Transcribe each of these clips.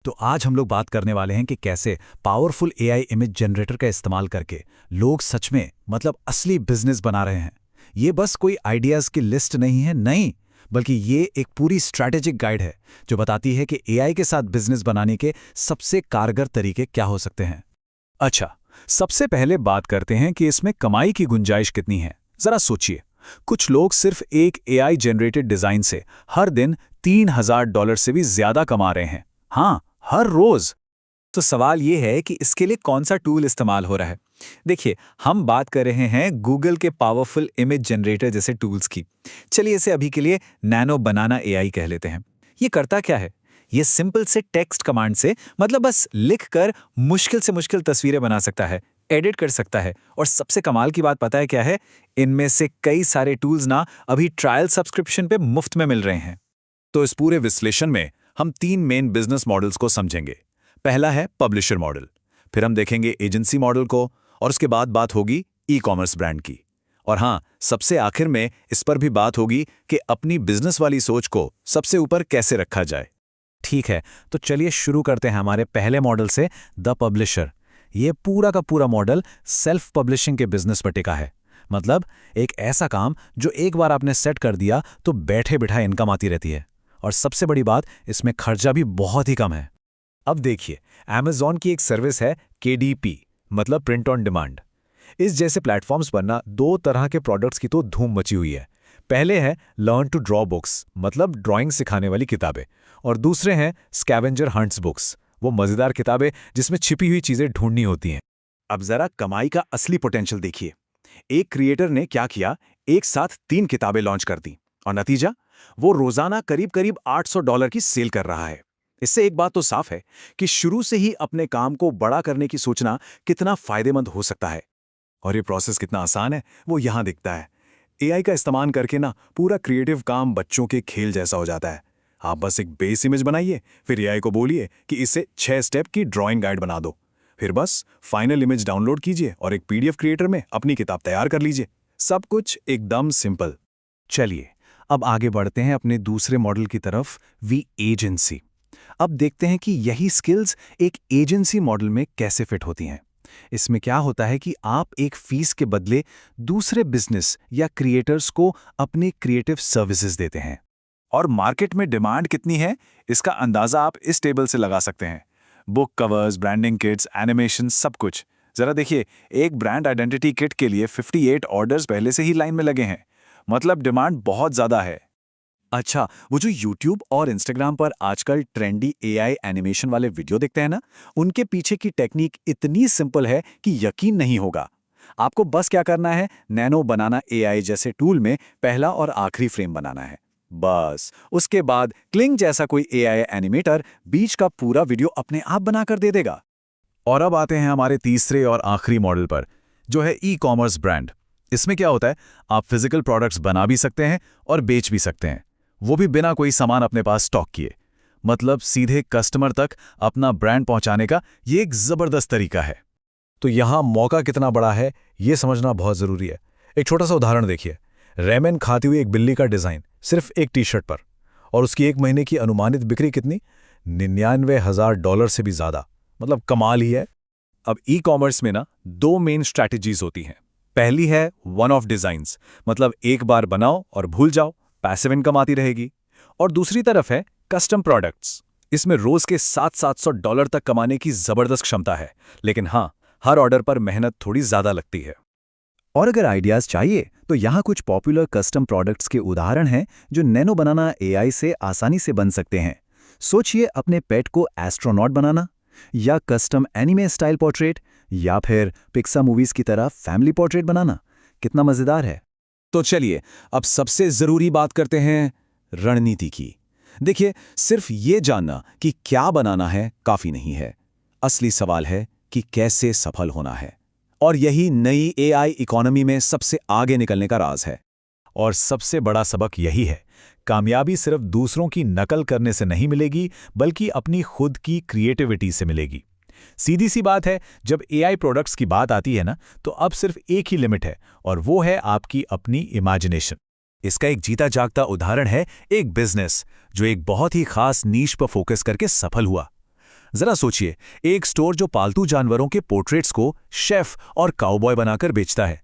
तो आज हम लोग बात करने वाले हैं कि कैसे पावरफुल एआई इमेज जनरेटर का इस्तेमाल करके लोग सच में असली बिजनेस बना रहे हैं। ये बस कोई आइडियाज की लिस्ट नहीं है, नहीं, बल्कि ये एक पूरी स्ट्रैटेजिक गाइड है जो बताती है कि एआई के साथ बिजनेस बनाने के सबसे कारगर तरीके क्या हो सकते हैं। अच्छा, सबसे पहले बात करते हैं कि इसमें कमाई की गुंजाइश कितनी है। जरा सोचिए, कुछ लोग सिर्फ एक एआई जनरेटेड डिजाइन से हर दिन $3000 से भी ज्यादा कमा रहे हैं। हाँ, हर रोज। तो सवाल ये है कि इसके लिए कौन सा टूल इस्तेमाल हो रहा है। देखिए, हम बात कर रहे हैं गूगल के पावरफुल इमेज जनरेटर जैसे टूल्स की। चलिए इसे अभी के लिए नैनो बनाना एआई कह लेते हैं। ये करता क्या है? ये सिंपल से टेक्स्ट कमांड से बस लिखकर मुश्किल से मुश्किल तस्वीरें बना सकता है, एडिट कर सकता है। और सबसे कमाल की बात पता है क्या है? इनमें से कई सारे टूल्स अभी ट्रायल सब्सक्रिप्शन पे मुफ्त में मिल रहे हैं। तो इस पूरे विश्लेषण में हम 3 मेन बिजनेस मॉडल्स को समझेंगे। पहला है पब्लिशर मॉडल, फिर हम देखेंगे एजेंसी मॉडल को, और उसके बाद बात होगी ई कॉमर्स ब्रांड की। और हाँ, सबसे आखिर में इस पर भी बात होगी कि अपनी बिजनेस वाली सोच को सबसे ऊपर कैसे रखा जाए। ठीक है, तो चलिए शुरू करते हैं हमारे पहले मॉडल से, द पब्लिशर। ये पूरा का पूरा मॉडल सेल्फ पब्लिशिंग के बिजनेस पर टिका है। एक ऐसा काम जो एक बार आपने सेट कर दिया तो बैठे बिठाए इनकम आती रहती है। और सबसे बड़ी बात, इसमें खर्चा भी बहुत ही कम है। अब देखिए, Amazon की एक सर्विस है KDP, मतलब प्रिंट ऑन डिमांड। इस जैसे प्लेटफॉर्म्स पर दो तरह के प्रोडक्ट्स की तो धूम मची हुई है। पहले है लर्न टू ड्रॉ बुक्स, मतलब ड्राइंग सिखाने वाली किताबें, और दूसरे हैं स्कैवेंजर हंट्स बुक्स, वो मजेदार किताबें जिसमें छिपी हुई चीजें ढूंढनी होती हैं। अब जरा कमाई का असली पोटेंशियल देखिए। एक क्रिएटर ने क्या किया, एक साथ 3 किताबें लॉन्च कर दी, और नतीजा, वो रोजाना करीब करीब $800 की सेल कर रहा है। इससे एक बात तो साफ है कि शुरू से ही अपने काम को बड़ा करने की सोचना कितना फायदेमंद हो सकता है। और ये प्रोसेस कितना आसान है, वो यहां दिखता है। एआई का इस्तेमाल करके पूरा क्रिएटिव काम बच्चों के खेल जैसा हो जाता है। आप बस एक बेस इमेज बनाइए, फिर एआई को बोलिए कि इसे 6 स्टेप की ड्राइंग गाइड बना दो। फिर बस फाइनल इमेज डाउनलोड कीजिए और एक पीडीएफ क्रिएटर में अपनी किताब तैयार कर लीजिए। सब कुछ एकदम सिंपल। चलिए, अब आगे बढ़ते हैं अपने दूसरे मॉडल की तरफ, वी एजेंसी। अब देखते हैं कि यही स्किल्स एक एजेंसी मॉडल में कैसे फिट होती हैं। इसमें क्या होता है कि आप एक फीस के बदले दूसरे बिजनेस या क्रिएटर्स को अपने क्रिएटिव सर्विसेज देते हैं। और मार्केट में डिमांड कितनी है, इसका अंदाजा आप इस टेबल से लगा सकते हैं। Book covers, branding kits, animation, सब कुछ। जरा देखिए, एक ब्रांड आइडेंटिटी किट के लिए 58 ऑर्डर्स पहले से ही लाइन में लगे हैं। डिमांड बहुत ज्यादा है। अच्छा, वो जो YouTube और Instagram पर आजकल ट्रेंडी एआई एनिमेशन वाले वीडियो दिखते हैं उनके पीछे की टेक्निक इतनी सिंपल है कि यकीन नहीं होगा। आपको बस क्या करना है, नैनो बनाना एआई जैसे टूल में पहला और आखिरी फ्रेम बनाना है। बस उसके बाद क्लिंग जैसा कोई एआई एनिमेटर बीच का पूरा वीडियो अपने आप बनाकर दे देगा। और अब आते हैं हमारे तीसरे और आखिरी मॉडल पर, जो है ई कॉमर्स ब्रांड। इसमें क्या होता है, आप फिजिकल प्रोडक्ट्स बना भी सकते हैं और बेच भी सकते हैं, वो भी बिना कोई सामान अपने पास स्टॉक किए। सीधे कस्टमर तक अपना ब्रांड पहुंचाने का ये एक जबरदस्त तरीका है। तो यहां मौका कितना बड़ा है, ये समझना बहुत जरूरी है। एक छोटा सा उदाहरण देखिए, रेमन खाती हुई एक बिल्ली का डिजाइन सिर्फ एक टी-शर्ट पर, और उसकी एक महीने की अनुमानित बिक्री कितनी, $99,000 से भी ज्यादा। कमाल ही है। अब ई कॉमर्स में 2 मेन स्ट्रैटेजीज होती हैं। पहली है वन ऑफ डिजाइन्स, एक बार बनाओ और भूल जाओ, पैसिव इनकम आती रहेगी। और दूसरी तरफ है कस्टम प्रोडक्ट्स। इसमें रोज के $700 तक कमाने की जबरदस्त क्षमता है, लेकिन हाँ, हर ऑर्डर पर मेहनत थोड़ी ज्यादा लगती है। और अगर आइडियाज चाहिए तो यहाँ कुछ पॉपुलर कस्टम प्रोडक्ट्स के उदाहरण हैं जो नैनो बनाना एआई से आसानी से बन सकते हैं। सोचिए, अपने पेट को एस्ट्रोनॉट बनाना, या कस्टम एनिमे स्टाइल पोर्ट्रेट, या फिर पिक्सा मूवीज की तरह फैमिली पोर्ट्रेट बनाना। कितना मजेदार है। तो चलिए, अब सबसे जरूरी बात करते हैं रणनीति की। देखिए, सिर्फ ये जानना कि क्या बनाना है काफी नहीं है। असली सवाल है कि कैसे सफल होना है। और यही नई एआई इकोनॉमी में सबसे आगे निकलने का राज है। और सबसे बड़ा सबक यही है, कामयाबी सिर्फ दूसरों की नकल करने से नहीं मिलेगी, बल्कि अपनी खुद की क्रिएटिविटी से मिलेगी। सीधी सी बात है, जब एआई प्रोडक्ट्स की बात आती है तो अब सिर्फ एक ही लिमिट है, और वो है आपकी अपनी इमेजिनेशन। इसका एक जीता जागता उदाहरण है एक बिजनेस जो एक बहुत ही खास नीश पर फोकस करके सफल हुआ। जरा सोचिए, एक स्टोर जो पालतू जानवरों के पोर्ट्रेट्स को शेफ और काउबॉय बनाकर बेचता है,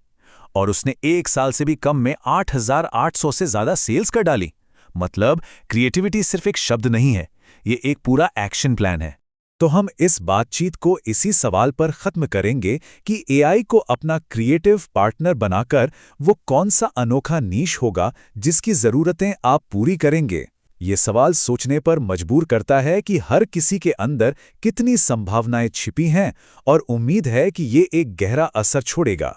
और उसने 1 साल से भी कम में 8,800 से ज्यादा सेल्स कर डाली। मतलब क्रिएटिविटी सिर्फ एक शब्द नहीं है, ये एक पूरा एक्शन प्लान है। तो हम इस बातचीत को इसी सवाल पर खत्म करेंगे कि एआई को अपना क्रिएटिव पार्टनर बनाकर वो कौन सा अनोखा नीश होगा जिसकी जरूरतें आप पूरी करेंगे। ये सवाल सोचने पर मजबूर करता है कि हर किसी के अंदर कितनी संभावनाएं छिपी हैं और उम्मीद है कि ये एक गहरा असर छोड़ेगा।